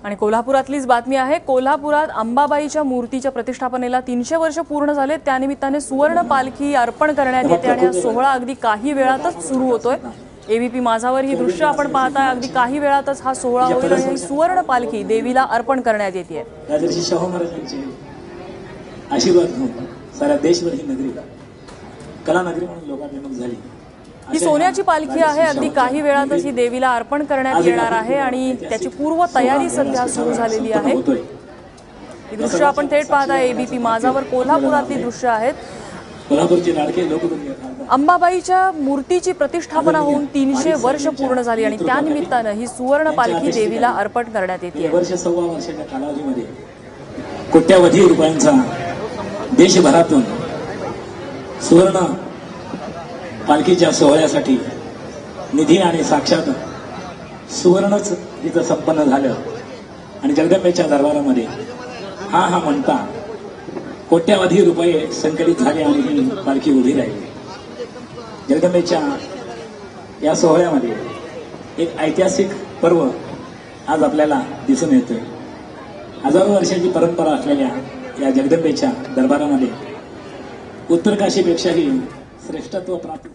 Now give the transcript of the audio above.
आणि कोल्हापुरातलीच बातमी आहे। कोल्हापुरात अंबाबाईच्या मूर्तीच्या प्रतिष्ठापनेला 300 वर्ष पूर्ण झाले। त्यानिमित्ताने सुवर्ण पालखी अर्पण करण्यात येते आणि हा सोहळा अगदी काही वेळातच सुरू होतोय। एबीपी माझावर ही दृश्य आपण पाहताय। अगदी काही वेळातच हा सोहळा होईल आणि ही सुवर्ण पालखी देवीला अर्पण करण्यात येते। राजर्षी शाहू महाराजांचे आशीर्वाद घेऊन सारा देशभर ही नगरी कला नगरी म्हणून लोकाभिमुख झाली। ही सोन्याची पालखी आहे। अगदी काही वेळातच ही देवीला अर्पण करण्यात येणार आहे आणि त्याची पूर्व तयारी सध्या सुरू झालेली आहे। ही दृश्य आपण थेट पाहताय। एबीपी माझावर कोल्हापुरातली दृश्य आहेत। कोल्हापूरचे लाडके लोकप्रिय अंबाबाईच्या मूर्तीची प्रतिष्ठापना होऊन 300 वर्ष पूर्ण झाली आणि त्यानिमित्ताने ही सुवर्ण पालखी देवीला अर्पण करण्यात येते। वर्ष सव्वा वर्षाच्या कालावधीमध्ये कोट्यावधी रुपयांचा देशभरातून सुवर्ण पालखीच्या सोहळ्यासाठी निधी आणि साक्षात सुवर्णच तिथं संपन्न झालं आणि जगदंबेच्या दरबारामध्ये हा म्हणता कोट्यावधी रुपये संकलित झाले आणि ही पालखी उभी राहिली। जगदंबेच्या या सोहळ्यामध्ये एक ऐतिहासिक पर्व आज आपल्याला दिसून येतोय। हजारो वर्षाची परंपरा असलेल्या या जगदंबेच्या दरबारामध्ये उत्तर काशीपेक्षाही श्रेष्ठत्व प्राप्त